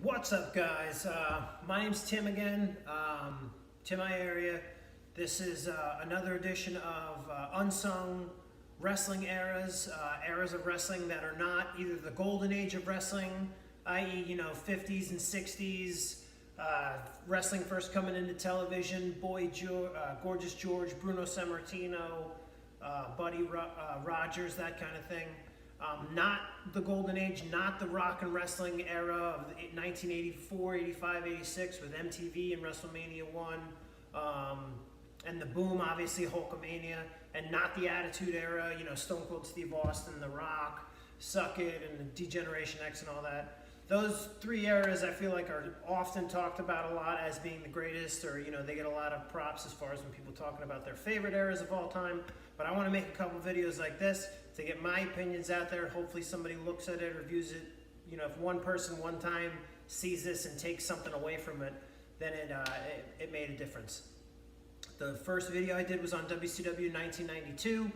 What's up, guys? My name's Tim again, Tim Iaria. This is another edition of Unsung Wrestling Eras, eras of wrestling that are not either the golden age of wrestling, i.e., 50s and 60s, wrestling first coming into television, Gorgeous George, Bruno Sammartino, Buddy Rogers, that kind of thing. Not the golden age, not the rock and wrestling era of 1984, 85, 86 with MTV and WrestleMania 1, and the boom, obviously, Hulkamania, and not the Attitude Era, Stone Cold Steve Austin, The Rock, Suck It, and the Degeneration X and all that. Those three eras I feel like are often talked about a lot as being the greatest, or they get a lot of props as far as when people talking about their favorite eras of all time. But I want to make a couple videos like this to get my opinions out there. Hopefully somebody looks at it, reviews it. If one person one time sees this and takes something away from it, then it made a difference. The first video I did was on WCW 1992,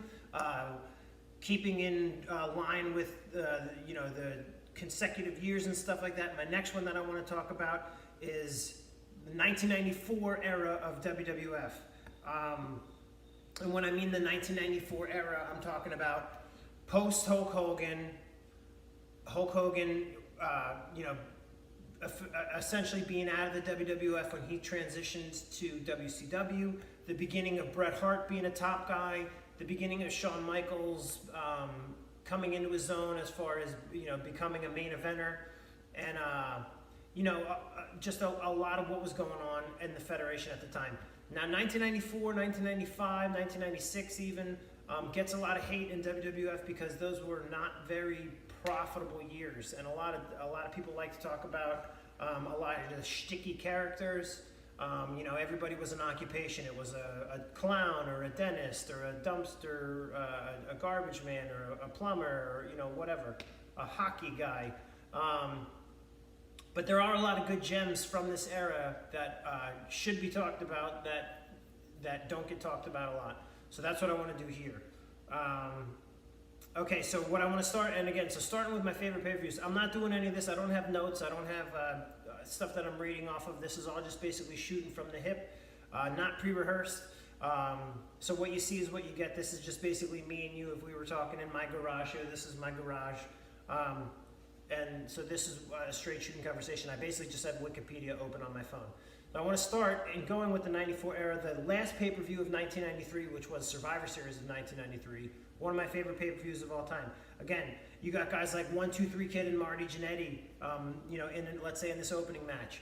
keeping in line with the consecutive years and stuff like that. My next one that I want to talk about is the 1994 era of WWF. And when I mean the 1994 era, I'm talking about post Hulk Hogan, essentially being out of the WWF when he transitioned to WCW, the beginning of Bret Hart being a top guy, the beginning of Shawn Michaels coming into his own as far as becoming a main eventer, and just a lot of what was going on in the Federation at the time. Now 1994, 1995, 1996 even gets a lot of hate in WWF because those were not very profitable years, and a lot of people like to talk about a lot of the shticky characters. Everybody was an occupation. It was a clown or a dentist or a dumpster, a garbage man or a plumber, or whatever, a hockey guy. But there are a lot of good gems from this era that should be talked about that don't get talked about a lot. So that's what I want to do here. Okay, so what I want to start, and again, so starting with my favorite pay-per-views. I'm not doing any of this. I don't have notes. I don't have stuff that I'm reading off of. This is all just basically shooting from the hip, not pre-rehearsed. So what you see is what you get. This is just basically me and you if we were talking in my garage here. This is my garage. And so this is a straight shooting conversation. I basically just had Wikipedia open on my phone. So I want to start in going with the 94 era, the last pay-per-view of 1993, which was Survivor Series of 1993. One of my favorite pay-per-views of all time. Again, you got guys like 1-2-3 Kid and Marty Jannetty, let's say in this opening match.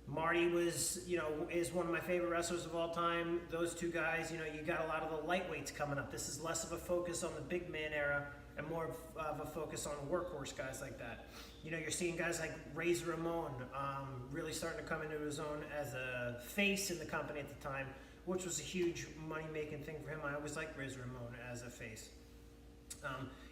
Marty is one of my favorite wrestlers of all time. Those two guys, you got a lot of the lightweights coming up. This is less of a focus on the big man era and more of a focus on workhorse guys like that. You're seeing guys like Razor Ramon really starting to come into his own as a face in the company at the time, which was a huge money-making thing for him. I always liked Razor Ramon as a face.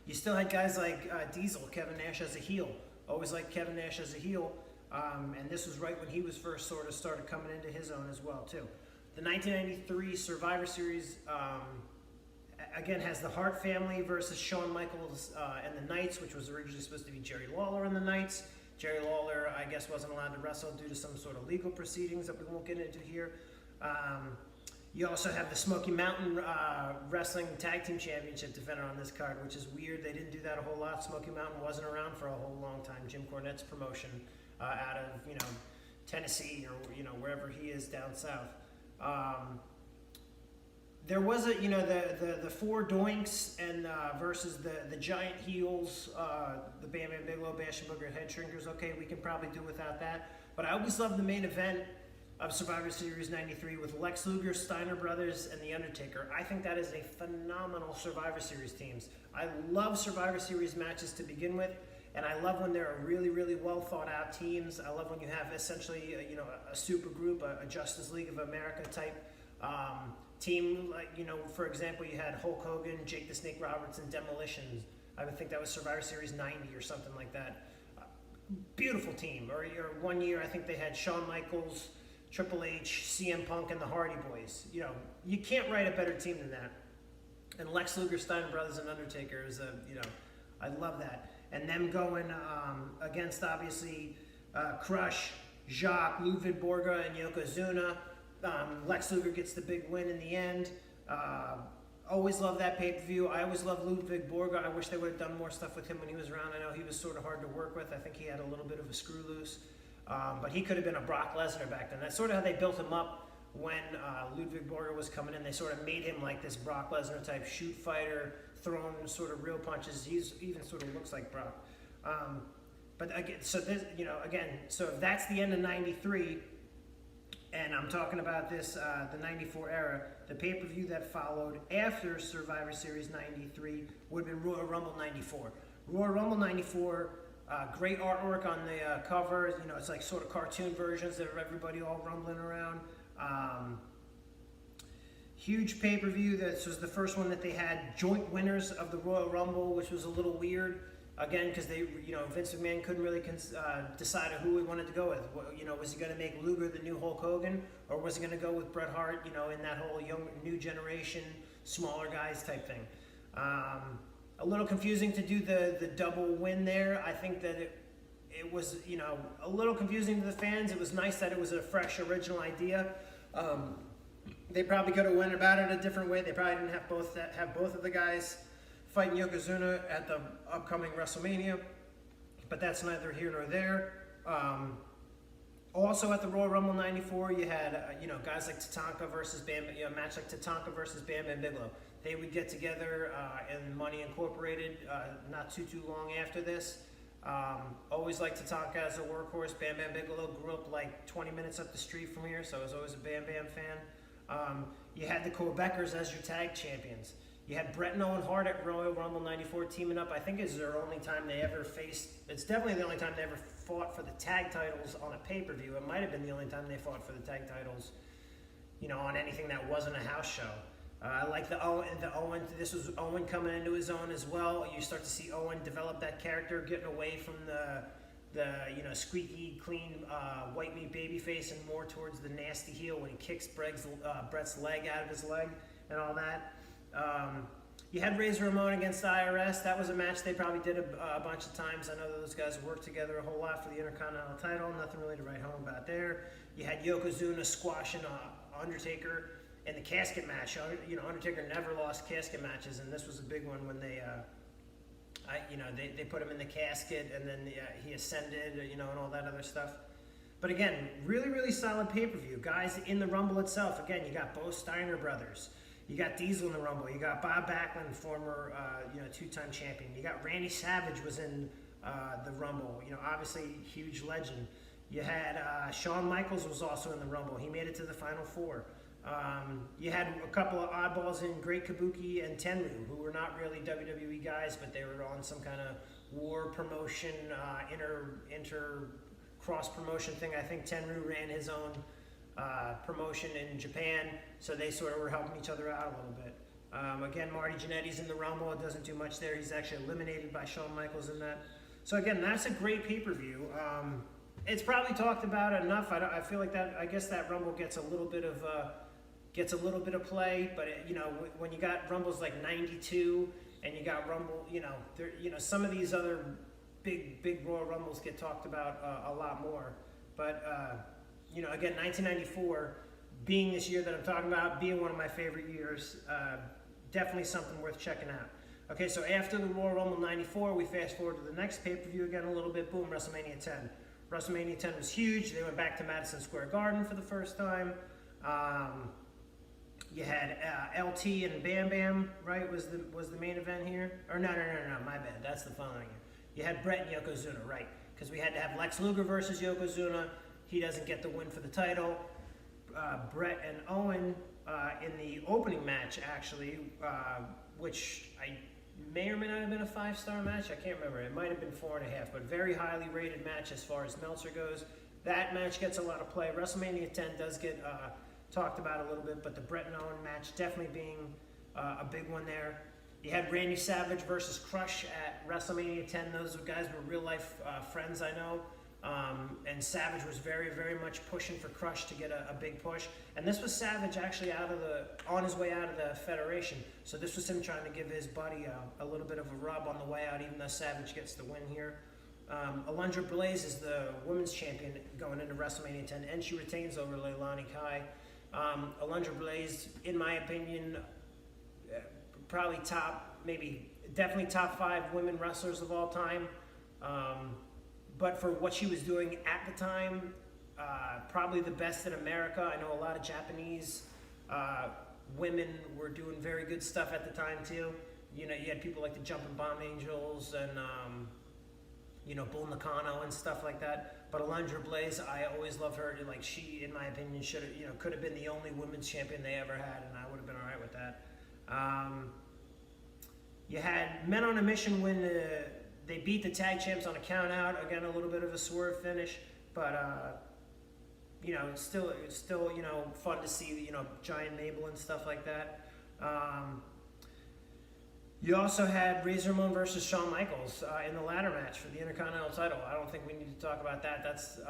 You still had guys like Diesel, Kevin Nash as a heel. Always liked Kevin Nash as a heel. And this was right when he was first sort of started coming into his own as well, too. The 1993 Survivor Series, again, has the Hart family versus Shawn Michaels and the Knights, which was originally supposed to be Jerry Lawler and the Knights. Jerry Lawler, I guess, wasn't allowed to wrestle due to some sort of legal proceedings that we won't get into here. You also have the Smoky Mountain Wrestling Tag Team Championship defender on this card, which is weird. They didn't do that a whole lot. Smoky Mountain wasn't around for a whole long time. Jim Cornette's promotion out of Tennessee or wherever he is down south. There was the four Doinks and versus the giant heels, the Bam Bam Bigelow, Bash and Booger, Head Shrinkers. Okay, we can probably do without that. But I always loved the main event of Survivor Series 93 with Lex Luger, Steiner Brothers, and The Undertaker. I think that is a phenomenal Survivor Series teams. I love Survivor Series matches to begin with, and I love when they're really, really well thought out teams. I love when you have essentially a super group, a Justice League of America type team. Like, for example, you had Hulk Hogan, Jake the Snake Roberts, and Demolition. I would think that was Survivor Series 90 or something like that. Beautiful team. Or one year, I think they had Shawn Michaels, Triple H, CM Punk, and the Hardy Boys. You can't write a better team than that. And Lex Luger, Steiner Brothers, and Undertaker is I love that. And them going against, obviously, Crush, Jacques, Ludwig Borga, and Yokozuna. Lex Luger gets the big win in the end. Always love that pay-per-view. I always loved Ludwig Borga. I wish they would have done more stuff with him when he was around. I know he was sort of hard to work with. I think he had a little bit of a screw loose. But he could have been a Brock Lesnar back then. That's sort of how they built him up when Ludwig Borga was coming in. They sort of made him like this Brock Lesnar type shoot fighter, throwing sort of real punches. He's even sort of looks like Brock. But again, so this, so that's the end of '93. And I'm talking about this, the 94 era. The pay-per-view that followed after Survivor Series 93 would have been Royal Rumble 94. Royal Rumble 94, great artwork on the cover. It's like sort of cartoon versions of everybody all rumbling around. Huge pay-per-view. This was the first one that they had joint winners of the Royal Rumble, which was a little weird. Again, because they, Vince McMahon couldn't really decide who he wanted to go with. Was he going to make Luger the new Hulk Hogan, or was he going to go with Bret Hart? In that whole young, new generation, smaller guys type thing. A little confusing to do the double win there. I think that it was, a little confusing to the fans. It was nice that it was a fresh, original idea. They probably could have went about it a different way. They probably didn't have both of the guys fighting Yokozuna at the upcoming WrestleMania, but that's neither here nor there. Also at the Royal Rumble 94, you had guys like Tatanka versus a match like Tatanka versus Bam Bam Bigelow. They would get together in Money Incorporated not too long after this. Always liked Tatanka as a workhorse. Bam Bam Bigelow grew up like 20 minutes up the street from here, so I was always a Bam Bam fan. You had the Quebecers as your tag champions. You had Bret and Owen Hart at Royal Rumble 94 teaming up. I think it's their only time they ever faced. It's definitely the only time they ever fought for the tag titles on a pay-per-view. It might have been the only time they fought for the tag titles, on anything that wasn't a house show. I like the Owen. This was Owen coming into his own as well. You start to see Owen develop that character, getting away from the squeaky clean white meat babyface and more towards the nasty heel when he kicks Bret's leg out of his leg and all that. You had Razor Ramon against IRS. That was a match they probably did a bunch of times. I know that those guys worked together a whole lot for the Intercontinental title. Nothing really to write home about there. You had Yokozuna squashing Undertaker in the casket match. Undertaker never lost casket matches, and this was a big one when they put him in the casket, and then he ascended, and all that other stuff. But again, really, really solid pay-per-view. Guys in the Rumble itself, again, you got both Steiner brothers. You got Diesel in the Rumble. You got Bob Backlund, former, two-time champion. You got Randy Savage was in the Rumble. Obviously, huge legend. You had Shawn Michaels was also in the Rumble. He made it to the Final Four. You had a couple of oddballs in Great Kabuki and Tenryu, who were not really WWE guys, but they were on some kind of war promotion, inter cross promotion thing. I think Tenryu ran his own promotion in Japan, so they sort of were helping each other out a little bit. Again, Marty Jannetty's in the Rumble. It doesn't do much there. He's actually eliminated by Shawn Michaels in that. So again, that's a great pay-per-view. It's probably talked about enough. I feel like that. I guess that Rumble gets a little bit of play, but when you got Rumbles like '92 and you got Rumble, some of these other big Royal Rumbles get talked about a lot more. But again, 1994 being this year that I'm talking about, being one of my favorite years, definitely something worth checking out. Okay, so after the Royal Rumble 94, we fast forward to the next pay-per-view again a little bit. Boom, WrestleMania 10. WrestleMania 10 was huge. They went back to Madison Square Garden for the first time. You had LT and Bam Bam, right? Was the main event here? Or no, my bad. That's the following year. You had Bret and Yokozuna, right? Because we had to have Lex Luger versus Yokozuna. He doesn't get the win for the title. Bret and Owen in the opening match, actually, which I may or may not have been a 5-star match. I can't remember. It might have been 4.5, but very highly rated match as far as Meltzer goes. That match gets a lot of play. WrestleMania 10 does get talked about a little bit, but the Bret and Owen match definitely being a big one there. You had Randy Savage versus Crush at WrestleMania 10. Those guys were real-life friends, I know. And Savage was very, very much pushing for Crush to get a big push. And this was Savage actually on his way out of the Federation. So this was him trying to give his buddy a little bit of a rub on the way out, even though Savage gets the win here. Alundra Blaze is the women's champion going into WrestleMania 10, and she retains over Leilani Kai. Alundra Blaze, in my opinion, probably definitely top 5 women wrestlers of all time. But for what she was doing at the time, probably the best in America. I know a lot of Japanese women were doing very good stuff at the time too. You know, you had people like the Jumping Bomb Angels and Bull Nakano and stuff like that. But Alundra Blaze, I always loved her. Like, she, in my opinion, could have been the only women's champion they ever had, and I would have been all right with that. You had Men on a Mission win. They beat the tag champs on a count out. Again, a little bit of a swerve finish, but it's still fun to see Giant Mabel and stuff like that. You also had Razor Ramon versus Shawn Michaels in the ladder match for the Intercontinental title. I don't think we need to talk about that. That's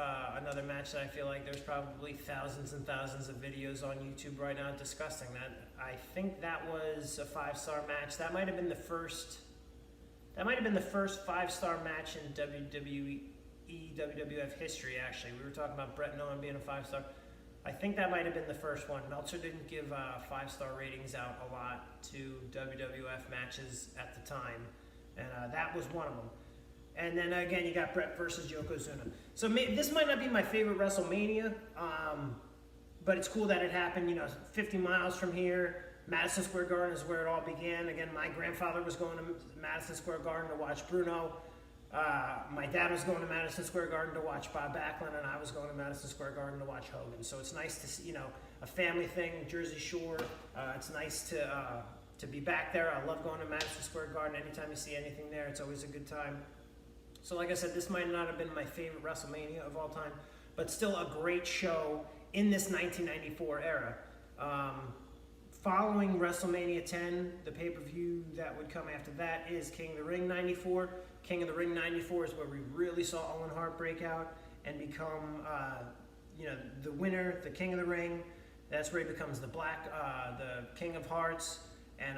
another match that I feel like there's probably thousands and thousands of videos on YouTube right now discussing that. I think that was a 5-star match. That might have been the first 5-star match in WWE, WWF history, actually. We were talking about Bret Nolan being a 5-star. I think that might have been the first one. Meltzer didn't give 5-star ratings out a lot to WWF matches at the time, and that was one of them. And then again, you got Bret versus Yokozuna. So this might not be my favorite WrestleMania, but it's cool that it happened, 50 miles from here. Madison Square Garden is where it all began. Again, my grandfather was going to Madison Square Garden to watch Bruno. My dad was going to Madison Square Garden to watch Bob Backlund, and I was going to Madison Square Garden to watch Hogan. So it's nice to see, a family thing, Jersey Shore. It's nice to be back there. I love going to Madison Square Garden. Anytime you see anything there, it's always a good time. So like I said, this might not have been my favorite WrestleMania of all time, but still a great show in this 1994 era. Following WrestleMania 10, the pay-per-view that would come after that is King of the Ring 94. King of the Ring 94 is where we really saw Owen Hart break out and become, the winner, the King of the Ring. That's where he becomes the King of Hearts, and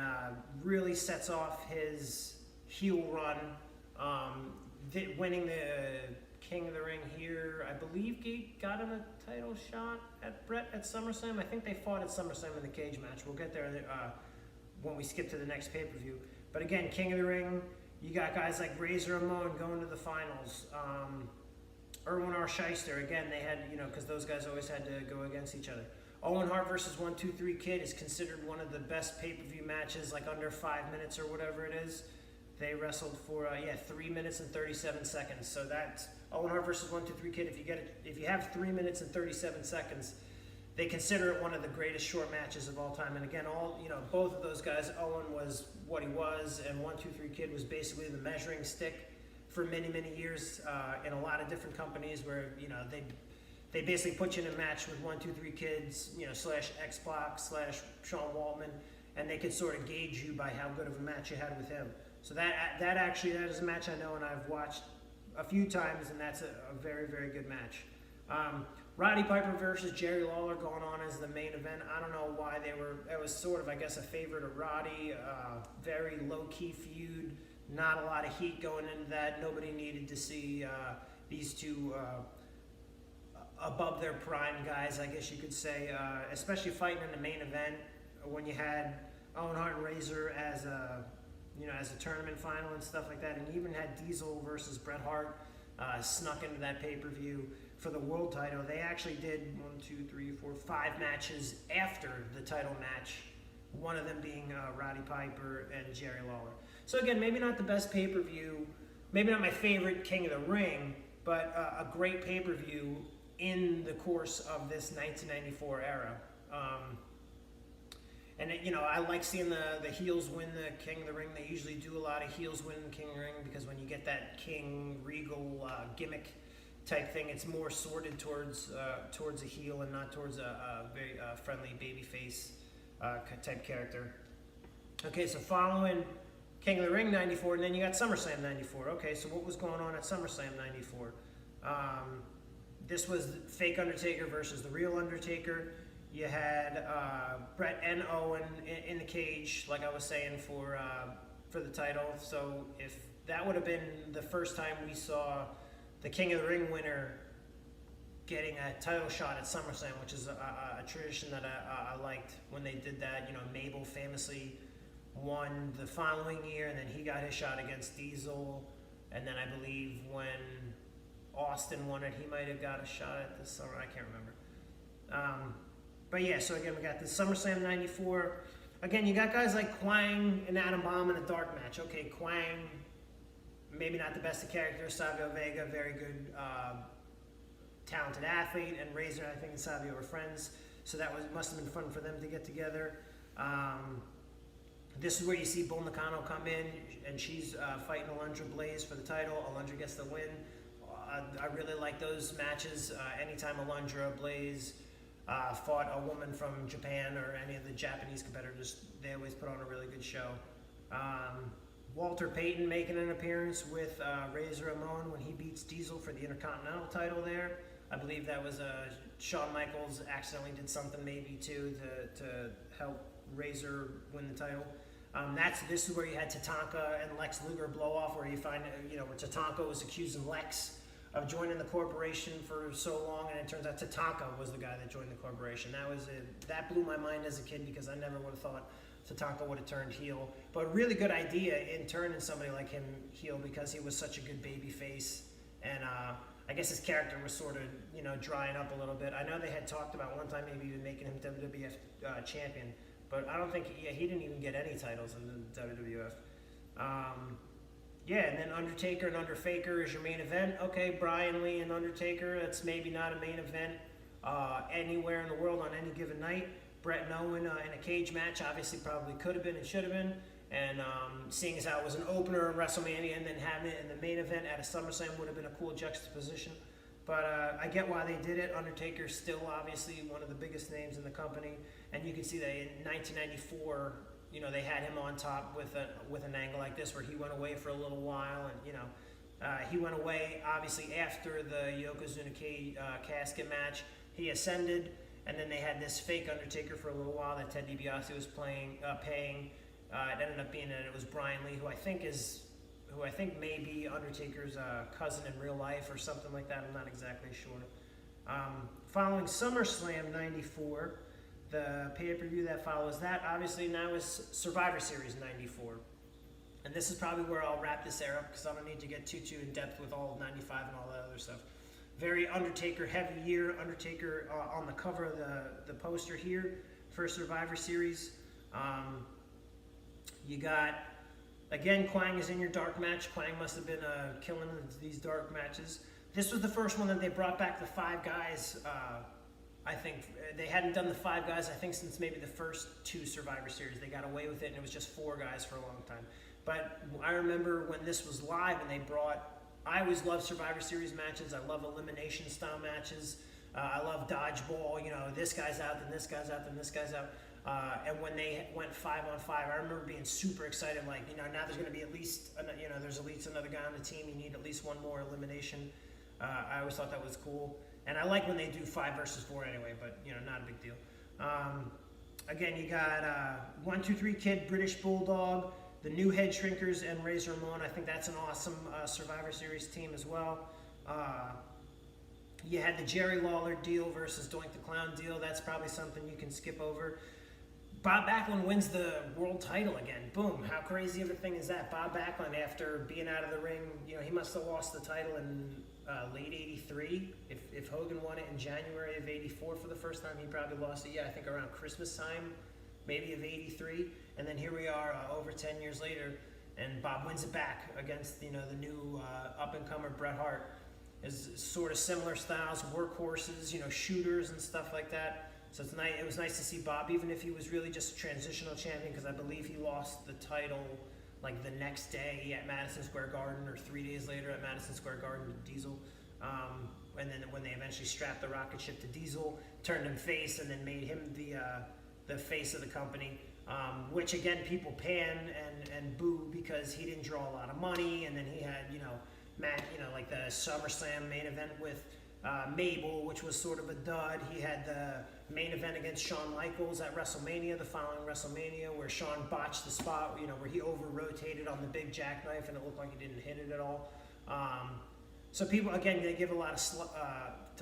really sets off his heel run, winning the King of the Ring here. I believe he got him a title shot at Bret at SummerSlam. I think they fought at SummerSlam in the cage match. We'll get there when we skip to the next pay-per-view. But again, King of the Ring, you got guys like Razor Ramon going to the finals. Erwin R. Shyster, again, they had, because those guys always had to go against each other. Owen Hart versus 123 Kid is considered one of the best pay-per-view matches, like under 5 minutes or whatever it is. They wrestled for 3 minutes and 37 seconds. So that's Owen Hart versus 123 Kid. If you have 3 minutes and 37 seconds, they consider it one of the greatest short matches of all time. And again, both of those guys, Owen was what he was, and 123 Kid was basically the measuring stick for many, many years in a lot of different companies where they basically put you in a match with 123 Kids, slash X-Pac slash Sean Waltman, and they could sort of gauge you by how good of a match you had with him. So that is a match I know and I've watched a few times, and that's a very, very good match. Roddy Piper versus Jerry Lawler going on as the main event. I don't know why it was sort of, I guess, a favor to Roddy. Very low-key feud, not a lot of heat going into that. Nobody needed to see these two above their prime guys, I guess you could say, especially fighting in the main event when you had Owen Hart and Razor as a tournament final and stuff like that, and you even had Diesel versus Bret Hart snuck into that pay-per-view for the world title. They actually did 5 matches after the title match, one of them being Roddy Piper and Jerry Lawler. So again, maybe not the best pay-per-view, maybe not my favorite King of the Ring, but a great pay-per-view in the course of this 1994 era. And I like seeing the heels win the King of the Ring. They usually do a lot of heels win the King of the Ring because when you get that King Regal gimmick type thing, it's more sorted towards a heel and not towards a very friendly babyface type character. Okay, so following King of the Ring 94, and then you got SummerSlam 94. Okay, so what was going on at SummerSlam 94? This was fake Undertaker versus the real Undertaker. You had Bret and Owen in the cage, like I was saying, for the title. So if that would have been the first time we saw the King of the Ring winner getting a title shot at SummerSlam, which is a tradition that I liked when they did that. You know, Mabel famously won the following year, and then he got his shot against Diesel. And then I believe when Austin won it, he might have got a shot at this summer. I can't remember. But yeah, so again, we got the SummerSlam 94. Again, you got guys like Quang and Adam Bomb in a dark match. Okay, Quang, maybe not the best of characters. Savio Vega, very good, talented athlete. And Razor, I think, and Savio were friends. So that must have been fun for them to get together. This is where you see Bull Nakano come in, and she's fighting Alundra Blaze for the title. Alundra gets the win. I really like those matches. Anytime Alundra Blaze fought a woman from Japan or any of the Japanese competitors, they always put on a really good show. Walter Payton making an appearance with Razor Ramon when he beats Diesel for the Intercontinental title there. I believe that was Shawn Michaels accidentally did something maybe too to help Razor win the title. This is where you had Tatanka and Lex Luger blow off, where you find, where Tatanka was accusing Lex of joining the corporation for so long, and it turns out Tatanka was the guy that joined the corporation. That blew my mind as a kid, because I never would have thought Tatanka would have turned heel. But really good idea in turning somebody like him heel, because he was such a good baby face, and I guess his character was sort of, drying up a little bit. I know they had talked about one time maybe even making him WWF champion, but I don't think, he didn't even get any titles in the WWF. Yeah, and then Undertaker and Underfaker is your main event. Okay, Bryan Lee and Undertaker, that's maybe not a main event anywhere in the world on any given night. Brett and Owen in a cage match obviously probably could have been and should have been. And seeing as how it was an opener in WrestleMania and then having it in the main event at a SummerSlam would have been a cool juxtaposition. But I get why they did it. Undertaker's still obviously one of the biggest names in the company. And you can see that in 1994, they had him on top with an angle like this, where he went away for a little while, and he went away obviously after the Yokozuna casket match. He ascended, and then they had this fake Undertaker for a little while that Ted DiBiase was paying. It ended up being that it was Bryan Lee, who I think may be Undertaker's cousin in real life or something like that. I'm not exactly sure. Following SummerSlam 94. The pay-per-view that follows that, obviously, now is Survivor Series 94. And this is probably where I'll wrap this era up, because I don't need to get too in depth with all of 95 and all that other stuff. Very Undertaker-heavy year. Undertaker on the cover of the poster here for Survivor Series. You got, again, Quang is in your dark match. Quang must have been killing these dark matches. This was the first one that they brought back the 5 guys. I think they hadn't done the 5 guys, I think, since maybe the first 2 Survivor Series. They got away with it, and it was just 4 guys for a long time. But I remember when this was live, and I always love Survivor Series matches. I love elimination style matches. I love dodgeball. This guy's out, then this guy's out, then this guy's out. And when they went 5-on-5, I remember being super excited. Like, now there's going to be at least, there's at least another guy on the team. You need at least one more elimination. I always thought that was cool. And I like when they do 5 versus 4 anyway, but, not a big deal. Again, you got 1, 2, 3 Kid, British Bulldog, the New Head Shrinkers, and Razor Ramon. I think that's an awesome Survivor Series team as well. You had the Jerry Lawler deal versus Doink the Clown deal. That's probably something you can skip over. Bob Backlund wins the world title again. Boom. How crazy of a thing is that? Bob Backlund, after being out of the ring, he must have lost the title in late 83. If Hogan won it in January of 84 for the first time, he probably lost it, I think around Christmas time, maybe of 83. And then here we are over 10 years later, and Bob wins it back against, the new up-and-comer Bret Hart. Is sort of similar styles, workhorses, shooters and stuff like that. So it was nice to see Bob, even if he was really just a transitional champion, because I believe he lost the title like the next day at Madison Square Garden, or 3 days later at Madison Square Garden to Diesel. And then when they eventually strapped the rocket ship to Diesel, turned him face, and then made him the face of the company. Which again, people pan and boo, because he didn't draw a lot of money, and then he had like the SummerSlam main event with Mabel, which was sort of a dud. He had the main event against Shawn Michaels at WrestleMania, the following WrestleMania, where Shawn botched the spot, where he over-rotated on the big jackknife and it looked like he didn't hit it at all. So people, again, they give a lot of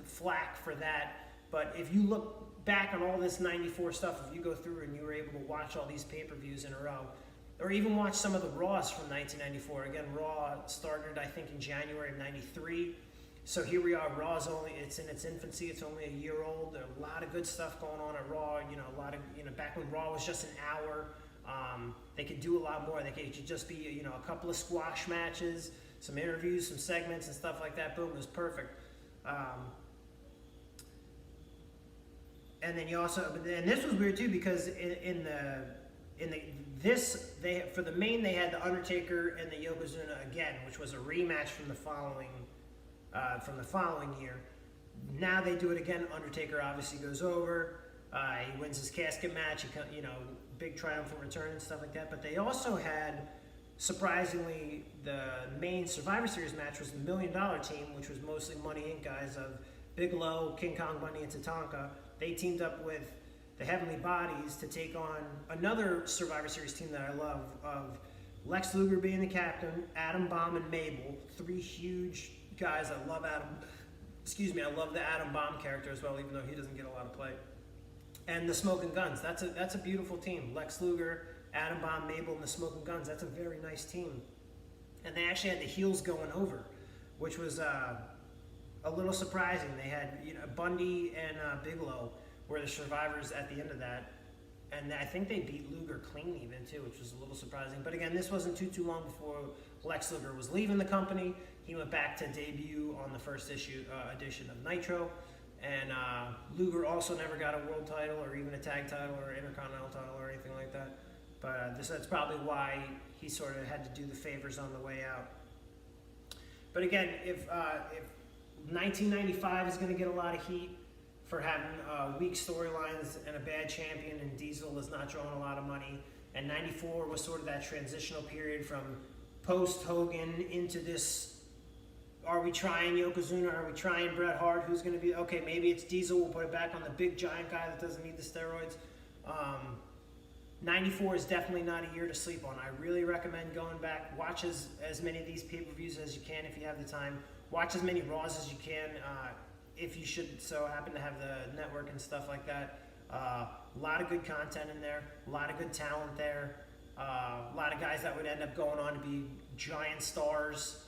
flack for that. But if you look back on all this 94 stuff, if you go through and you were able to watch all these pay-per-views in a row, or even watch some of the Raws from 1994. Again, Raw started, I think, in January of 93. So here we are, Raw's it's in its infancy, it's only a year old. There's a lot of good stuff going on at Raw, a lot of, back when Raw was just an hour, they could do a lot more. They could just be, a couple of squash matches, some interviews, some segments and stuff like that. Boom, it was perfect. And then you also, and this was weird too, because for the main, they had the Undertaker and the Yokozuna again, which was a rematch from the following year. Now they do it again. Undertaker obviously goes over. He wins his casket match. Big triumphant return and stuff like that. But they also had, surprisingly, the main Survivor Series match was the $1 Million Team, which was mostly Money Inc. guys of Bigelow, King Kong Bundy, and Tatanka. They teamed up with the Heavenly Bodies to take on another Survivor Series team that I love, of Lex Luger being the captain, Adam Bomb and Mabel, three huge guys. I love I love the Adam Bomb character as well, even though he doesn't get a lot of play. And the Smoking Guns, that's a beautiful team. Lex Luger, Adam Bomb, Mabel, and the Smoking Guns, that's a very nice team. And they actually had the heels going over, which was a little surprising. They had Bundy and Bigelow were the survivors at the end of that, and I think they beat Luger clean even too, which was a little surprising. But again, this wasn't too long before Lex Luger was leaving the company. He went back to debut on the first edition of Nitro, and Luger also never got a world title or even a tag title or intercontinental title or anything like that. But that's probably why he sort of had to do the favors on the way out. But again, if 1995 is going to get a lot of heat for having weak storylines and a bad champion, and Diesel is not drawing a lot of money, and 94 was sort of that transitional period from post-Hogan into this, are we trying Yokozuna, are we trying Bret Hart, who's going to be, okay, maybe it's Diesel, we'll put it back on the big giant guy that doesn't need the steroids. 94 is definitely not a year to sleep on. I really recommend going back, watch as many of these pay-per-views as you can if you have the time, watch as many Raws as you can, if you should so happen to have the network and stuff like that. A lot of good content in there, a lot of good talent there, a lot of guys that would end up going on to be giant stars,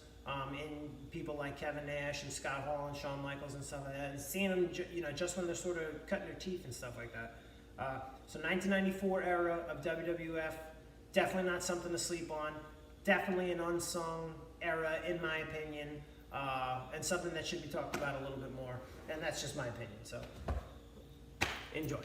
in people like Kevin Nash and Scott Hall and Shawn Michaels and stuff like that, and seeing them just when they're sort of cutting their teeth and stuff like that. So 1994 era of WWF, definitely not something to sleep on, definitely an unsung era in my opinion. And something that should be talked about a little bit more, and that's just my opinion, so enjoy.